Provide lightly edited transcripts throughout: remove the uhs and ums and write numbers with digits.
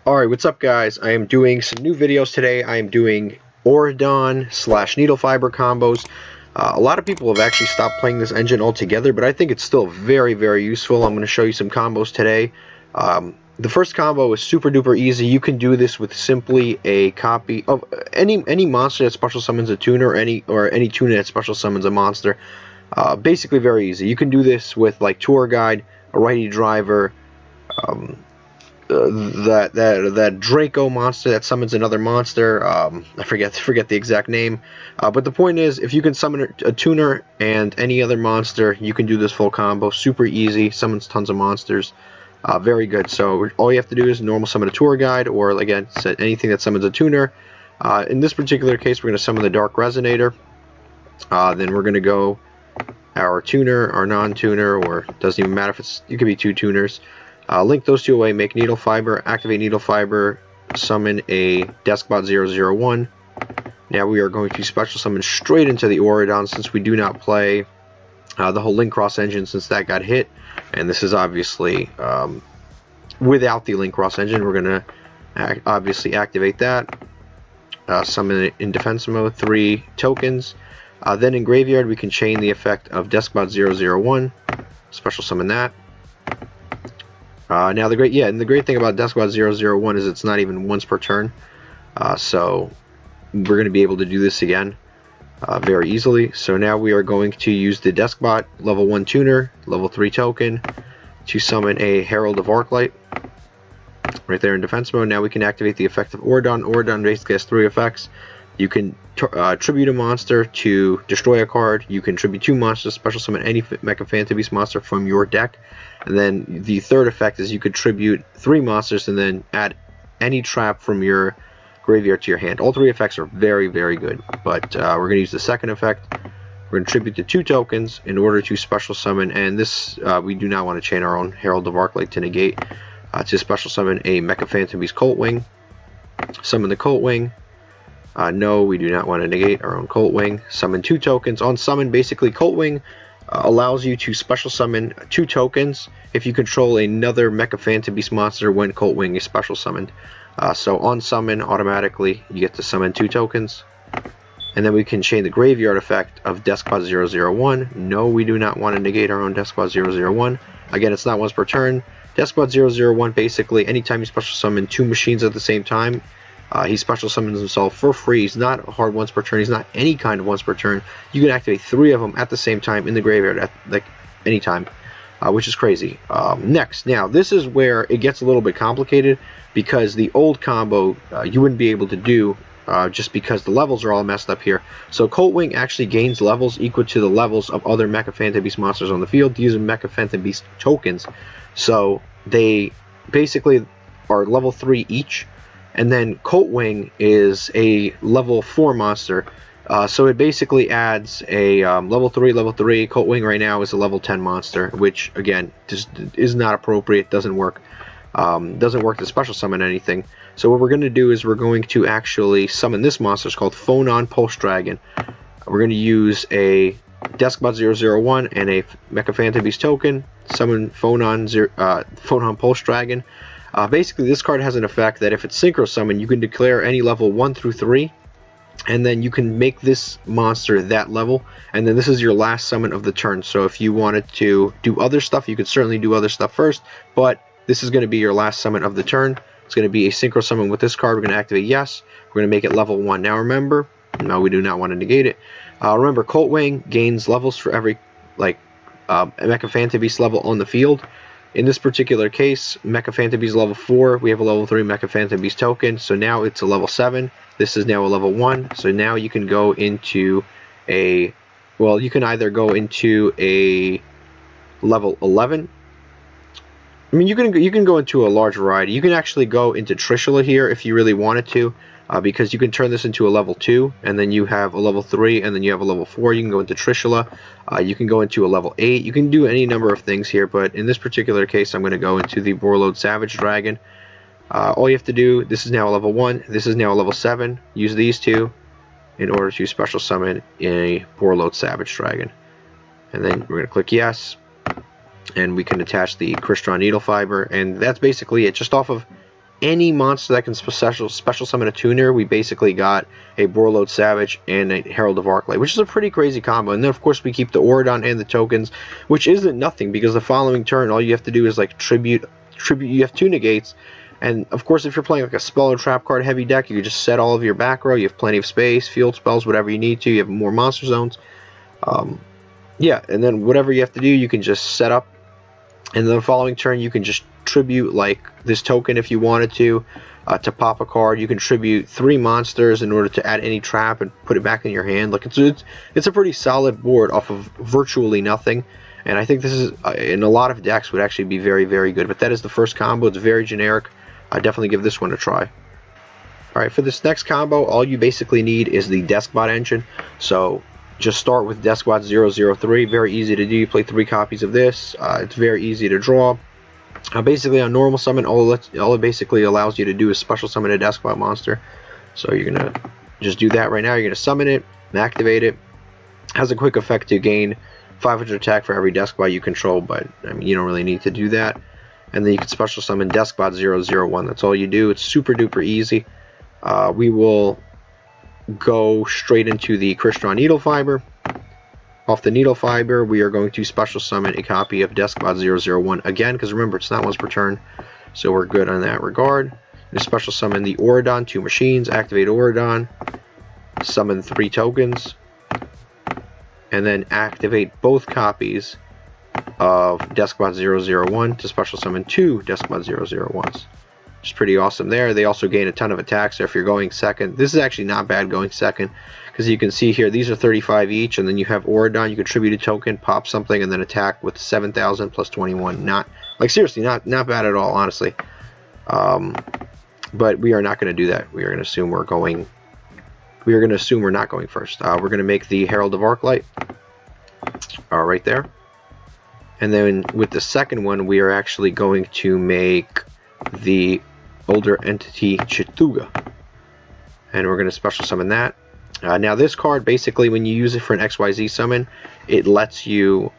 Alright, what's up guys? I am doing some new videos today. I am doing Auradon / NeedleFiber combos. A lot of people have actually stopped playing this engine altogether, but I think it's still very, very useful. I'm going to show you some combos today. The first combo is super duper easy. You can do this with simply a copy of any monster that special summons a tuner, or any tuner that special summons a monster. Basically very easy. You can do this with like Tour Guide, a righty driver, that Draco monster that summons another monster. I forget the exact name, but the point is, if you can summon a tuner and any other monster, you can do this full combo. Super easy, summons tons of monsters. Very good. So all you have to do is normal summon a Tour Guide, or again, anything that summons a tuner. In this particular case, we're going to summon the Dark Resonator. Then we're going to go our tuner, our non-tuner, or it doesn't even matter if it could be two tuners. Link those two away, make NeedleFiber, activate NeedleFiber, summon a Deskbot 001. Now we are going to special summon straight into the Auradon, since we do not play the whole linkross engine, since that got hit. And this is obviously without the linkross engine. We're going to obviously activate that. Summon it in defense mode, 3 tokens. Then in graveyard we can chain the effect of Deskbot 001, special summon that. Now the great thing about Deskbot 001 is it's not even once per turn, so we're going to be able to do this again very easily. So now we are going to use the Deskbot level 1 tuner, level 3 token, to summon a Herald of Arclight right there in defense mode. Now we can activate the effect of Auradon. Auradon basically has 3 effects. You can tribute a monster to destroy a card. You can tribute 2 monsters, special summon any Mecha Phantom Beast monster from your deck. And then the third effect is you could tribute 3 monsters and then add any trap from your graveyard to your hand. All 3 effects are very, very good. But we're going to use the second effect. We're going to tribute the 2 tokens in order to special summon. And this, we do not want to chain our own Herald of Arclight to negate. To special summon a Mecha Phantom Beast Colt Wing. Summon the Colt Wing. No, we do not want to negate our own Colt Wing. Summon 2 tokens. On summon, basically, Colt Wing allows you to special summon 2 tokens if you control another Mecha Phantom Beast monster when Colt Wing is special summoned. So on summon, automatically, you get to summon 2 tokens. And then we can chain the graveyard effect of Deskbot 001. No, we do not want to negate our own Deskbot 001. Again, it's not once per turn. Deskbot 001, basically, anytime you special summon 2 machines at the same time, he special summons himself for free. He's not hard once per turn. He's not any kind of once per turn. You can activate 3 of them at the same time in the graveyard at any time, which is crazy. Next, now this is where it gets a little bit complicated, because the old combo you wouldn't be able to do just because the levels are all messed up here. So Colt Wing actually gains levels equal to the levels of other Mecha Phantom Beast monsters on the field. These are Mecha Phantom Beast tokens, so they basically are level 3 each. And then Colt Wing is a level 4 monster, so it basically adds a level 3. Colt Wing right now is a level 10 monster, which again just is not appropriate. Doesn't work. Doesn't work to special summon anything. So what we're going to do is we're going to actually summon this monster. It's called Phonon Pulse Dragon. We're going to use a Deskbot 001 and a Mecha Phantom Beast token. Summon Phonon Pulse Dragon. Basically, this card has an effect that if it's synchro summon, you can declare any level 1 through 3, and then you can make this monster that level, and then this is your last summon of the turn. So if you wanted to do other stuff, you could certainly do other stuff first, but this is going to be your last summon of the turn. It's going to be a synchro summon with this card. We're going to activate yes. We're going to make it level 1. Now remember, no, we do not want to negate it. Remember, Colt Wing gains levels for every Mecha Phantom Beast level on the field. In this particular case, Mecha Phantom Beast level 4, we have a level 3 Mecha Phantom Beast token, so now it's a level 7. This is now a level 1, so now you can go into a, well, you can either go into a level 11. I mean, you can go into a large variety. You can actually go into Trishula here if you really wanted to, because you can turn this into a level 2, and then you have a level 3, and then you have a level 4. You can go into Trishula. You can go into a level 8. You can do any number of things here, but in this particular case, I'm going to go into the Borlode Savage Dragon. All you have to do, this is now a level 1, this is now a level 7. Use these 2 in order to special summon a Borlode Savage Dragon. And then we're going to click yes, and we can attach the Crystron NeedleFiber, and that's basically it. Just off of any monster that can special summon a tuner, we basically got a Borreload Savage and a Herald of Arclight, which is a pretty crazy combo. And then of course we keep the Auradon and the tokens, which isn't nothing, because the following turn all you have to do is like tribute. You have 2 negates, and of course if you're playing like a spell or trap card heavy deck, you can just set all of your back row. You have plenty of space, field spells, whatever you need to. You have more monster zones. Yeah, and then whatever you have to do, you can just set up, and then the following turn you can just tribute like this token if you wanted to pop a card. You can tribute 3 monsters in order to add any trap and put it back in your hand. Like it's a pretty solid board off of virtually nothing, and I think this is in a lot of decks would actually be very, very good. But that is the first combo. It's very generic. I definitely give this one a try. Alright, for this next combo, all you basically need is the Deskbot engine. So just start with Deskbot 003. Very easy to do. You play 3 copies of this. It's very easy to draw. Basically on normal summon, all it basically allows you to do is special summon a Deskbot monster. So you're going to just do that right now. You're going to summon it, activate it. Has a quick effect to gain 500 attack for every Deskbot you control, but I mean, you don't really need to do that. And then you can special summon Deskbot 001. That's all you do. It's super duper easy. We will go straight into the Crystron NeedleFiber. Off the NeedleFiber, we are going to special summon a copy of Deskbot 001 again, because remember, it's not once per turn, so we're good on that regard. We special summon the Auradon, 2 machines, activate Auradon, summon 3 tokens, and then activate both copies of Deskbot 001 to special summon 2 Deskbot 001s. Which is pretty awesome there. They also gain a ton of attacks, so if you're going second, this is actually not bad going second, because you can see here these are 35 each, and then you have Auradon, you contribute a token, pop something, and then attack with 7,000 plus 21. Not, like, seriously, not bad at all, honestly. But we are not going to do that. We are going to assume we're not going first. We're going to make the Herald of Arclight right there, and then with the second one we are actually going to make the Older Entity Chituga, and we're going to special summon that. Now this card, basically when you use it for an XYZ summon, it lets you,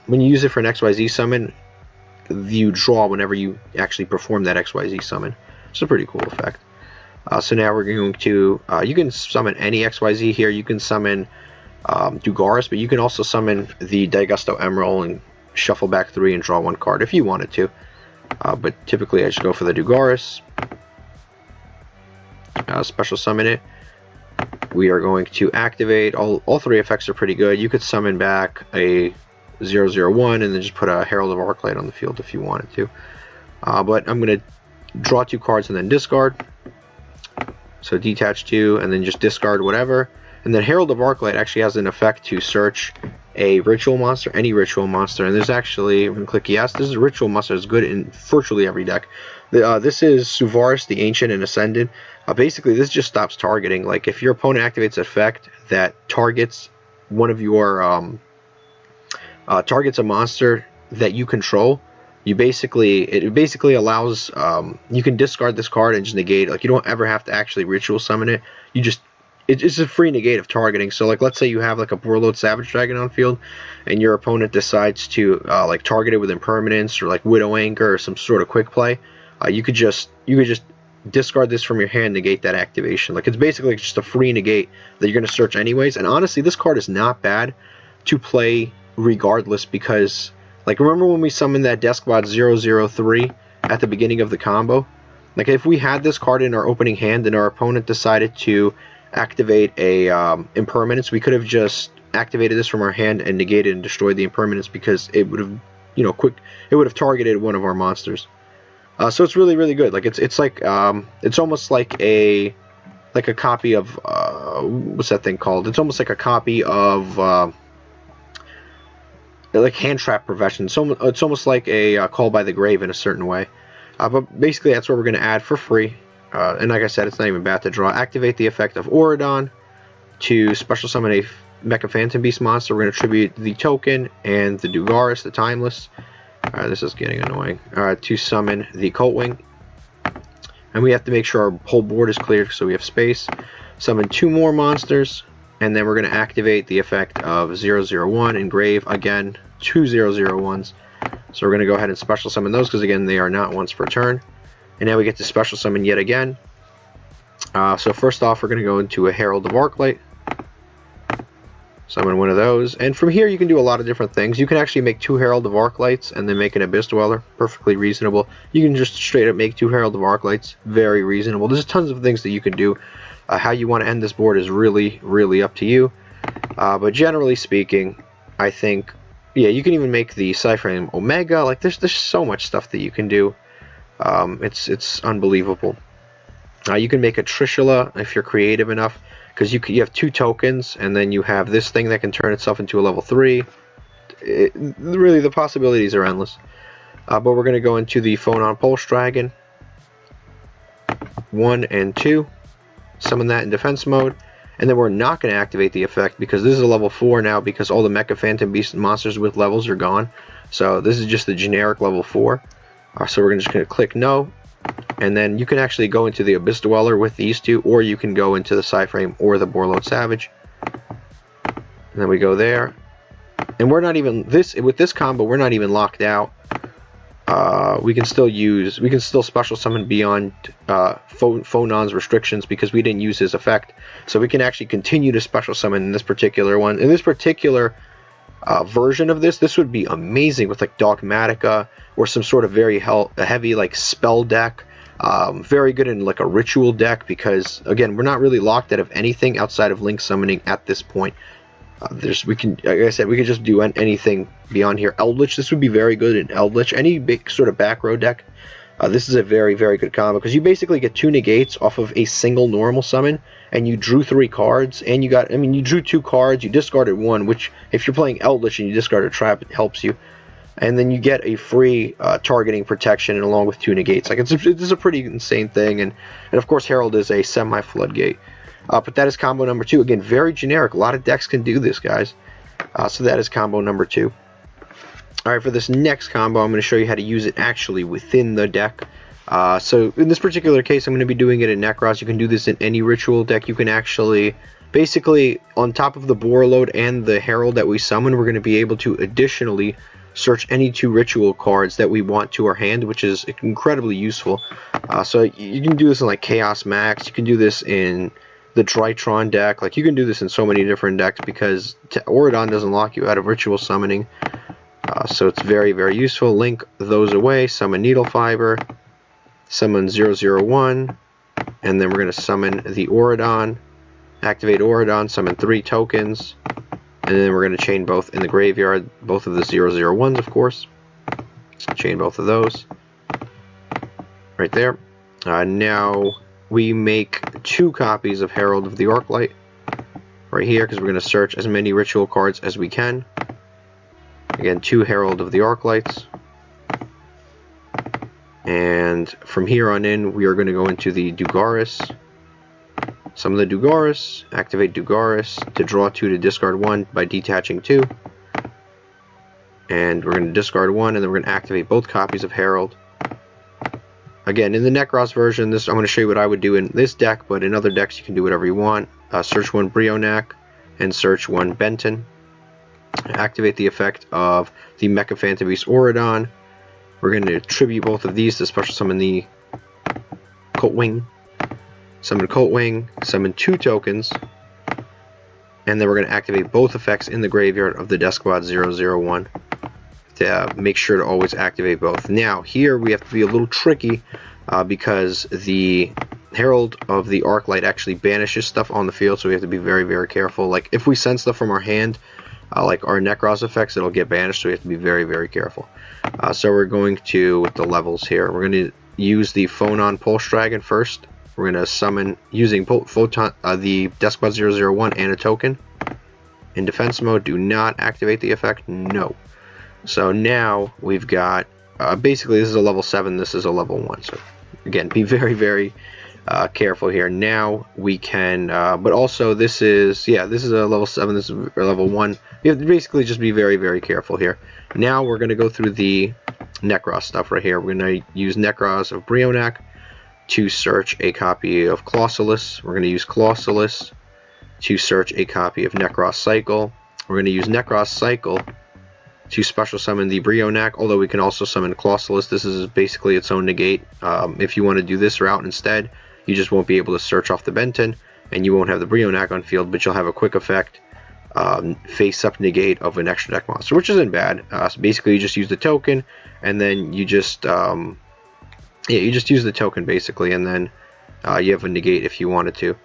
when you use it for an XYZ summon, you draw whenever you actually perform that XYZ summon. It's a pretty cool effect. So now we're going to, you can summon any XYZ here. You can summon Dugaris, but you can also summon the Daigusto Emerald and shuffle back 3 and draw 1 card if you wanted to. But typically I just go for the Dugaris. Special summon it. We are going to activate, all 3 effects are pretty good. You could summon back a 001 and then just put a Herald of Arclight on the field if you wanted to. But I'm going to draw 2 cards and then discard. So detach 2 and then just discard whatever. And then Herald of Arclight actually has an effect to search a ritual monster, any ritual monster. And there's actually, I'm going to click yes, this is a ritual monster that's good in virtually every deck. This is Suvaris, the Ancient and Ascendant. Basically, this just stops targeting. Like, if your opponent activates an effect that targets one of your, targets a monster that you control, it basically allows, you can discard this card and just negate it. Like, you don't ever have to actually ritual summon it. You just, it's a free negate of targeting. So, like, let's say you have, like, a Borreload Savage Dragon on field, and your opponent decides to, like, target it with Impermanence or, like, Widow Anchor or some sort of quick play. You could just discard this from your hand, negate that activation. Like, it's basically just a free negate that you're going to search anyways. And honestly, this card is not bad to play regardless, because, like, remember when we summoned that Deskbot 003 at the beginning of the combo? Like, if we had this card in our opening hand and our opponent decided to activate a Impermanence, we could have just activated this from our hand and negated and destroyed the Impermanence, because it would have, you know, it would have targeted one of our monsters. So it's really, really good. Like, it's like, it's almost like a copy of, what's that thing called? It's almost like a copy of, like Hand Trap Prevention. So it's almost like a Call by the Grave in a certain way. But basically that's what we're going to add for free. And like I said, it's not even bad to draw. Activate the effect of Auradon to special summon a Mecha Phantom Beast monster. We're going to tribute the token and the Dugaris, the Timeless. This is getting annoying. To summon the Coltwing. And we have to make sure our whole board is clear so we have space. Summon 2 more monsters. And then we're going to activate the effect of 001, engrave again 2 001s. So we're going to go ahead and special summon those, because again they are not once per turn. And now we get to special summon yet again. So first off, we're going to go into a Herald of Arclight. Summon one of those. And from here, you can do a lot of different things. You can actually make 2 Herald of Arclights and then make an Abyss Dweller. Perfectly reasonable. You can just straight up make 2 Herald of Arclights. Very reasonable. There's tons of things that you can do. How you want to end this board is really, really up to you. But generally speaking, I think, yeah, you can even make the Cyframe Omega. Like, there's so much stuff that you can do. It's unbelievable. You can make a Trishula if you're creative enough, because you have 2 tokens, and then you have this thing that can turn itself into a level 3. Really, the possibilities are endless. But we're going to go into the Phonon Pulse Dragon. 1 and 2. Summon that in defense mode. And then we're not going to activate the effect, because this is a level 4 now, because all the Mecha Phantom Beast monsters with levels are gone. So this is just the generic level 4. So we're just going to click no. And then you can actually go into the Abyss Dweller with these 2, or you can go into the Cyframe or the Borload Savage. And then we go there. And we're not even, with this combo, we're not even locked out. We can still special summon beyond Phonon's restrictions, because we didn't use his effect. So we can actually continue to special summon in this particular one. In this particular version of this would be amazing with like Dogmatica or some sort of very heavy like spell deck. Very good in like a ritual deck, because again, we're not really locked out of anything outside of link summoning at this point. We can, like I said, we could just do anything beyond here. Eldritch, this would be very good in Eldritch. Any big sort of back row deck, this is a very, very good combo, because you basically get 2 negates off of a single normal summon, and you drew 3 cards, and you drew 2 cards, you discarded 1, which if you're playing Eldritch and you discard a trap, it helps you. And then you get a free targeting protection, and along with 2 negates. Like, it's a pretty insane thing, and of course Herald is a semi-floodgate. But that is combo number 2. Again, very generic. A lot of decks can do this, guys. So that is combo number 2. Alright, for this next combo, I'm going to show you how to use it actually within the deck. So in this particular case, I'm going to be doing it in Necros. You can do this in any ritual deck. You can actually, basically, on top of the Borload and the Herald that we summon, we're going to be able to additionally search any 2 ritual cards that we want to our hand, which is incredibly useful. So you can do this in like Chaos Max. You can do this in the Drytron deck. Like, you can do this in so many different decks, because Auridon doesn't lock you out of ritual summoning. So it's very, very useful. Link those away. Summon NeedleFiber. Summon 001. And then we're going to summon the Auridon. Activate Auridon. Summon 3 tokens. And then we're going to chain both in the graveyard. Both of the 001s, of course. Chain both of those. Right there. Now we make 2 copies of Herald of the Arclight right here, because we're going to search as many ritual cards as we can. Again, 2 Herald of the Arclights. And from here on in, we are going to go into the Dugaris. Summon the Dugaris, activate Dugaris to draw 2 to discard 1 by detaching 2. And we're going to discard 1, and then we're going to activate both copies of Herald. Again, in the Necros version, I'm going to show you what I would do in this deck, but in other decks you can do whatever you want. Search 1 Brionac and search 1 Benton. Activate the effect of the Mecha Phantom Beast Auridon. We're going to tribute both of these to special summon the Coltwing. Summon Coltwing, summon 2 tokens, and then we're going to activate both effects in the graveyard of the Deskbot 001. To make sure to always activate both. Now, here we have to be a little tricky, because the Herald of the Arclight actually banishes stuff on the field, so we have to be very, very careful. Like, if we send stuff from our hand, like our Necros effects, it'll get banished, so we have to be very, very careful. So we're going to, with the levels here, we're going to use the Phonon Pulse Dragon first. We're going to summon using the Deskbot 001 and a token. In defense mode, do not activate the effect. No. So now we've got, basically this is a level 7, this is a level 1. So again, be very, very careful here. Now we can, but also this is a level 7, this is a level 1. You have to basically just be very, very careful here. Now we're going to go through the Necros stuff right here. We're going to use Necros of Brionac to search a copy of Clausulus. We're going to use Clausulus to search a copy of Necros Cycle. We're going to use Necros Cycle to special summon the Brionac, although we can also summon Clausulus. This is basically its own negate. If you want to do this route instead, you just won't be able to search off the Benton, and you won't have the Brionac on field, but you'll have a quick effect face-up negate of an extra deck monster, which isn't bad. So basically, you just use the token, and then you just you just use the token basically, and then you have a negate if you wanted to.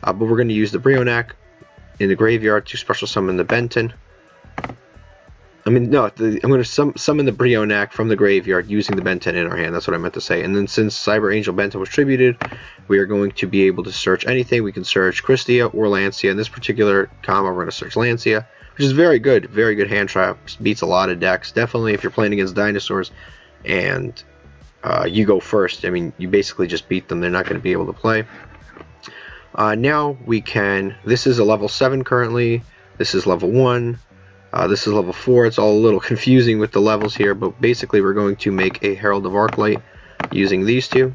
But we're going to use the Brionac in the graveyard to special summon the Benton. I'm going to summon the Brionac from the graveyard using the Benton in our hand. That's what I meant to say. And then since Cyber Angel Benton was tributed, we are going to be able to search anything. We can search Cristia or Lancia. In this particular combo, we're going to search Lancia, which is very good hand trap. Beats a lot of decks. Definitely if you're playing against dinosaurs and you go first, I mean, you basically just beat them. They're not going to be able to play. Now we can, this is a level 7 currently. This is level 1. This is level 4. It's all a little confusing with the levels here, but basically we're going to make a Herald of Arclight using these two.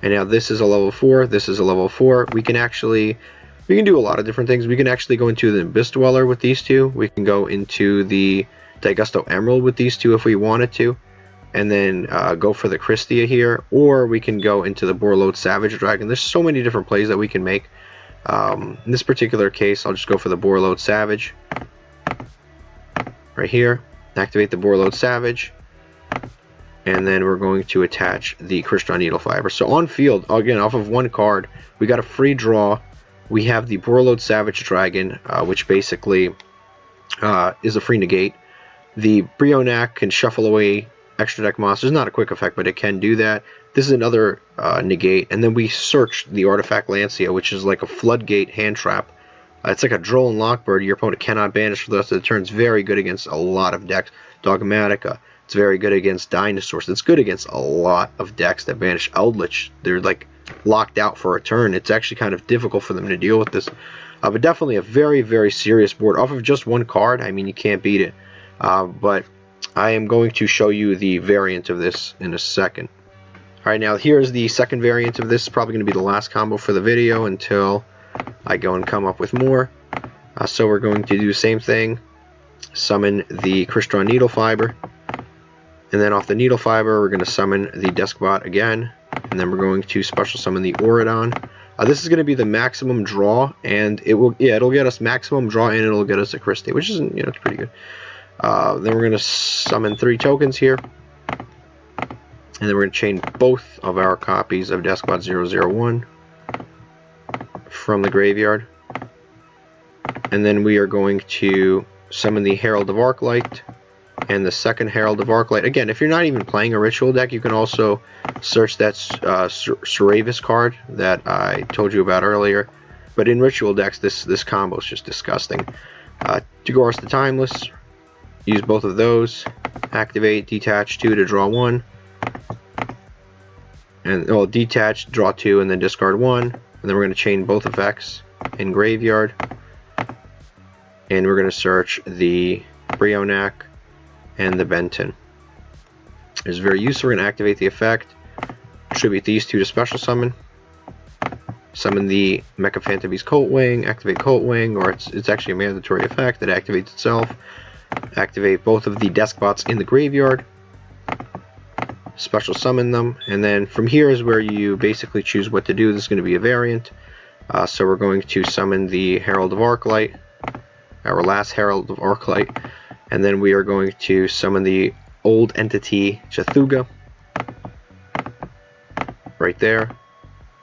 And now this is a level 4. This is a level 4. We can do a lot of different things. We can actually go into the Abyss Dweller with these two. We can go into the Daigusto Emerald with these two if we wanted to, and then go for the Cristia here, or we can go into the Borlode Savage Dragon. There's so many different plays that we can make. In this particular case, I'll just go for the Borlode Savage. Right here, activate the Borlode Savage, and then we're going to attach the Crystron NeedleFiber. So on field, again, off of one card, we got a free draw. We have the Borlode Savage Dragon, which basically is a free negate. The Brionac can shuffle away extra deck monsters. Not a quick effect, but it can do that. This is another negate, and then we search the Artifact Lancia, which is like a floodgate hand trap. It's like a Droll and Lockbird. Your opponent cannot banish for the rest of the turn. It's very good against a lot of decks. Dogmatica. It's very good against dinosaurs. It's good against a lot of decks that banish Eldritch. They're like locked out for a turn. It's actually kind of difficult for them to deal with this. But definitely a very, very serious board. Off of just one card, I mean, you can't beat it. But I am going to show you the variant of this in a second. Alright, now here's the second variant of this. It's probably going to be the last combo for the video until I go and come up with more. So we're going to do the same thing. Summon the Crystron NeedleFiber. And then off the NeedleFiber, we're going to summon the Deskbot again. And then we're going to special summon the Auradon. This is going to be the maximum draw, and it'll get us maximum draw, and it'll get us a Cristia, which isn't, it's pretty good. Then we're going to summon 3 tokens here. And then we're going to chain both of our copies of Deskbot 001 from the graveyard. And then we are going to summon the Herald of Arclight and the second Herald of Arclight. Again, if you're not even playing a ritual deck, you can also search that Suravis card that I told you about earlier. But in ritual decks, this combo is just disgusting. Dugoras the Timeless. Use both of those. Activate, detach 2 to draw 1. And detach, draw 2, and then discard 1. And then we're going to chain both effects in graveyard. And we're going to search the Brionac and the Benton. It's very useful. We're going to activate the effect. Tribute these two to special summon. Summon the Mecha Phantom Beast Coltwing. Activate Coltwing, or it's actually a mandatory effect that activates itself. Activate both of the Deskbots in the graveyard. Special summon them, and then from here is where you basically choose what to do. This is going to be a variant. So we're going to summon the Herald of Arclight, our last Herald of Arclight, and then we are going to summon the old entity Chathuga right there.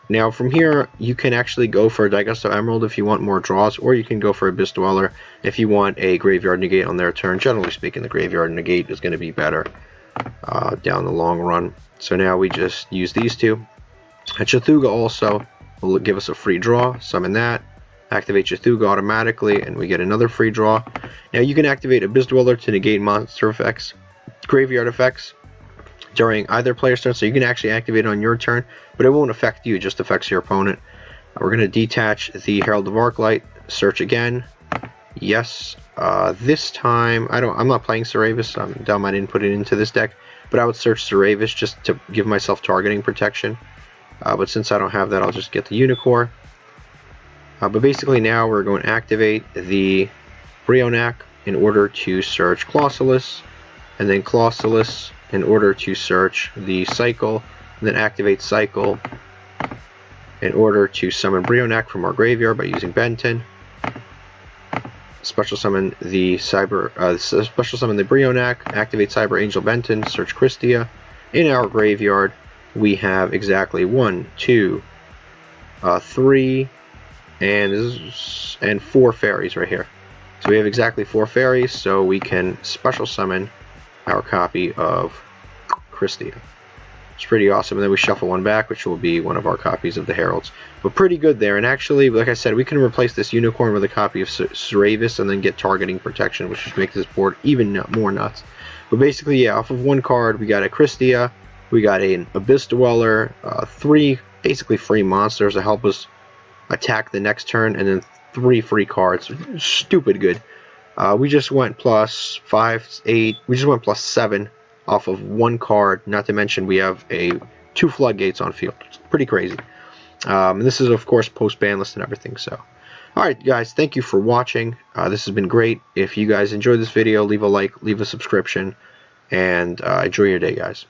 Now from here you can actually go for a Daigusto Emerald if you want more draws, or you can go for Abyss Dweller if you want a Graveyard Negate on their turn. Generally speaking, the Graveyard Negate is going to be better down the long run. So now we just use these two. Chathuga also will give us a free draw. Summon that. Activate Chathuga automatically, and we get another free draw. Now you can activate Abyss Dweller to negate monster effects, graveyard effects, during either player's turn. So you can actually activate it on your turn, but it won't affect you, it just affects your opponent. We're going to detach the Herald of Arclight, search again. Yes. This time, I'm not playing Suravis. I'm dumb, I didn't put it into this deck, but I would search Suravis just to give myself targeting protection. But since I don't have that, I'll just get the Unicorn. But basically now we're going to activate the Brionac in order to search Clausulus, and then Clausulus in order to search the cycle, and then activate cycle in order to summon Brionac from our graveyard by using Benton. Special summon the Brionac, activate Cyber Angel Benton, search Crystia. In our graveyard, we have exactly 1, 2, 3, and 4 fairies right here. So we have exactly 4 fairies, so we can special summon our copy of Crystia. It's pretty awesome. And then we shuffle one back, which will be one of our copies of the Heralds. But pretty good there. And actually, like I said, we can replace this Unicorn with a copy of Seravis and then get targeting protection, which should make this board even more nuts. But basically, yeah, off of one card, we got a Crystia, we got an Abyss Dweller, 3 basically free monsters to help us attack the next turn, and then 3 free cards. Stupid good. We just went plus 5, 8. We just went plus 7 off of one card. Not to mention we have 2 floodgates on field. It's pretty crazy. And this is of course post banlist and everything. So, all right, guys, thank you for watching. This has been great. If you guys enjoyed this video, leave a like, leave a subscription, and enjoy your day, guys.